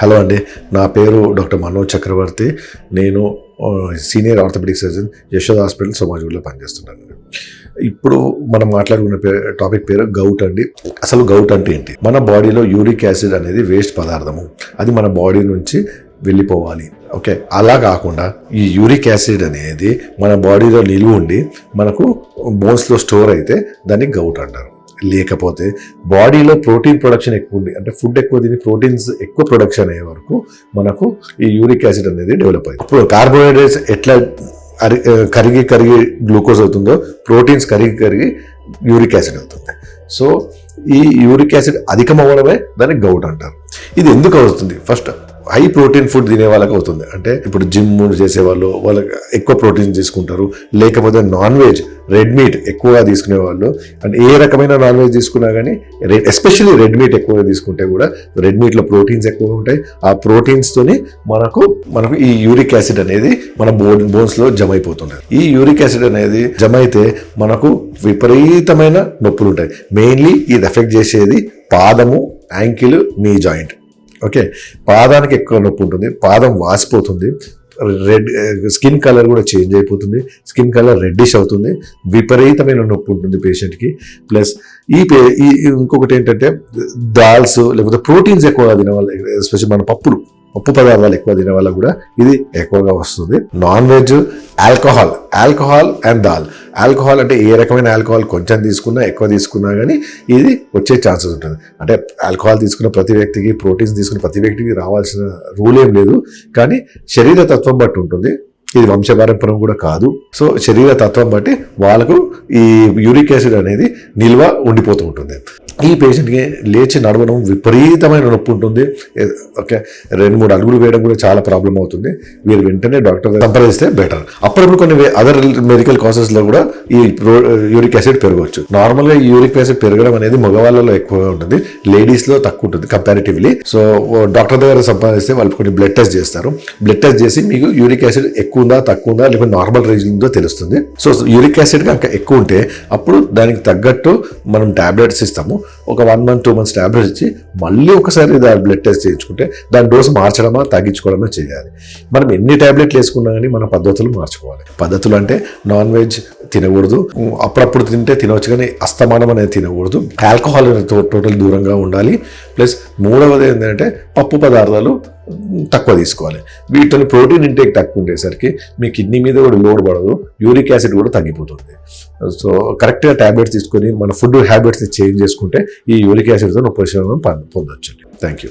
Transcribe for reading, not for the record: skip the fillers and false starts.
Hello అండి, నా పేరు డాక్టర్ మనోజ్ చక్రవర్తి. నేను senior orthopedic surgeon Yashoda hospital సోమాజిగూడలో పనిచేస్తున్నాను. ఇప్పుడు మనం మాట్లాడుకున్న టాపిక్ పేరు గౌట్ అండి. అసలు గౌట్ అంటే ఏంటి? మన బాడీలో యూరిక్ యాసిడ్ అనేది వేస్ట్ పదార్థము. అది మన బాడీ నుంచి వెళ్ళిపోవాలి. ఓకే, అలా కాకుండా ఈ యూరిక్ యాసిడ్ అనేది మన బాడీలో నిలువ ఉండి మనకు బోన్స్లో స్టోర్ అయితే దాన్ని గౌట్ అంటారు. లేకపోతే బాడీలో ప్రోటీన్ ప్రొడక్షన్ ఎక్కువ ఉంది, అంటే ఫుడ్ ఎక్కువ తిని ప్రోటీన్స్ ఎక్కువ ప్రొడక్షన్ అయ్యే వరకు మనకు ఈ యూరిక్ యాసిడ్ అనేది డెవలప్ అయింది. ఇప్పుడు కార్బోహైడ్రేట్స్ ఎట్లా కరిగి గ్లూకోజ్ అవుతుందో ప్రోటీన్స్ కరిగి యూరిక్ యాసిడ్ అవుతుంది. సో ఈ యూరిక్ యాసిడ్ అధికం అవ్వడమే దాన్ని గౌట్ అంటారు. ఇది ఎందుకు అవుతుంది? ఫస్ట్ హై ప్రోటీన్ ఫుడ్ తినే వాళ్ళకి అవుతుంది. అంటే ఇప్పుడు జిమ్ చేసే వాళ్ళు ఎక్కువ ప్రోటీన్ తీసుకుంటారు. లేకపోతే నాన్ వెజ్, రెడ్ మీట్ ఎక్కువగా తీసుకునే వాళ్ళు, అంటే ఏ రకమైన నాన్ వెజ్ తీసుకున్నా కానీ ఎస్పెషల్లీ రెడ్ మీట్ ఎక్కువగా తీసుకుంటే కూడా రెడ్ మీట్లో ప్రోటీన్స్ ఎక్కువగా ఉంటాయి. ఆ ప్రోటీన్స్తోని మనకు ఈ యూరిక్ యాసిడ్ అనేది మన బోన్స్లో జమ అయిపోతుంటుంది. ఈ యూరిక్ యాసిడ్ అనేది జమ అయితే మనకు విపరీతమైన నొప్పులు ఉంటాయి. మెయిన్లీ ఇది ఎఫెక్ట్ చేసేది పాదము, యాంకిల్, నీ జాయింట్. ఓకే, పాదానికి ఎక్కువ నొప్పి ఉంటుంది, పాదం వాసిపోతుంది, స్కిన్ కలర్ కూడా చేంజ్ అయిపోతుంది, స్కిన్ కలర్ రెడ్డిష్ అవుతుంది, విపరీతమైన నొప్పి ఉంటుంది పేషెంట్కి. ప్లస్ ఇంకొకటి ఏంటంటే దాల్స్ లేకపోతే ప్రోటీన్స్ ఎక్కువగా తినే వాళ్ళు, ఎస్పెషల్లీ మన పప్పు పదార్థాలు ఎక్కువ తినే వాళ్ళకు కూడా ఇది ఎక్కువగా వస్తుంది. Non veg, alcohol and dal. Alcohol అంటే ఏ రకమైన ఆల్కహాల్ కొంచెం తీసుకున్నా ఎక్కువ తీసుకున్నా కానీ ఇది వచ్చే ఛాన్సెస్ ఉంటుంది. అంటే ఆల్కహాల్ తీసుకున్న ప్రతి వ్యక్తికి, ప్రోటీన్స్ తీసుకున్న ప్రతి వ్యక్తికి రావాల్సిన రూల్ ఏం లేదు, కానీ శరీర తత్వం బట్టి ఉంటుంది. ఇది వంశపారంపరం కూడా కాదు. సో శరీర తత్వం బట్టి వాళ్ళకు ఈ యూరిక్ యాసిడ్ అనేది నిల్వ ఉండిపోతూ ఉంటుంది. ఈ పేషెంట్కి లేచి నడవడం విపరీతమైన నొప్పి ఉంటుంది. ఓకే, 2-3 అడుగులు వేయడం కూడా చాలా ప్రాబ్లం అవుతుంది. వీరు వెంటనే డాక్టర్ సంప్రదిస్తే బెటర్. అప్పుడప్పుడు కొన్ని అదర్ మెడికల్ కాసెస్లో కూడా ఈ యూరిక్ యాసిడ్ పెరగవచ్చు. నార్మల్గా ఈ యూరిక్ యాసిడ్ పెరగడం అనేది మగవాళ్ళలో ఎక్కువగా ఉంటుంది, లేడీస్లో తక్కువ ఉంటుంది కంపారిటివ్లీ. సో డాక్టర్ దగ్గర సంప్రదిస్తే వాళ్ళు కొన్ని బ్లడ్ టెస్ట్ చేస్తారు. బ్లడ్ టెస్ట్ చేసి మీకు యూరిక్ యాసిడ్ ఎక్కువ ఉందా, తక్కువ ఉందా, లేకపోతే నార్మల్ రేంజ్ ఉందో తెలుస్తుంది. సో యూరిక్ యాసిడ్ కనుక ఎక్కువ ఉంటే అప్పుడు దానికి తగ్గట్టు మనం టాబ్లెట్స్ ఇస్తాము. ఒక 1 month 2 months టాబ్లెట్స్ ఇచ్చి మళ్ళీ ఒకసారి దాని బ్లడ్ టెస్ట్ చేయించుకుంటే దాని డోసు మార్చడమా తగ్గించుకోవడమా చేయాలి. మనం ఎన్ని టాబ్లెట్లు వేసుకున్నా కానీ మన పద్ధతులు మార్చుకోవాలి. పద్ధతులు అంటే నాన్ వెజ్ తినకూడదు, అప్పుడప్పుడు తింటే తినవచ్చు కానీ అస్తమానం అనేది తినకూడదు. ఆల్కహాల్ టోటల్ దూరంగా ఉండాలి. ప్లస్ మూడవది ఏంటంటే పప్పు పదార్థాలు తక్కువ తీసుకోవాలి. వీటిని ప్రోటీన్ ఇంటేక్ తక్కువ ఉండేసరికి మీ కిడ్నీ మీద కూడా లోడ్ పడదు, యూరిక్ యాసిడ్ కూడా తగ్గిపోతుంది. సో కరెక్ట్గా టాబ్లెట్స్ తీసుకొని మన ఫుడ్ హ్యాబిట్స్ని చేంజ్ చేసుకుంటే ఈ యూరిక్ యాసిడ్తో ఉపశమనం పొందొచ్చు. Thank you.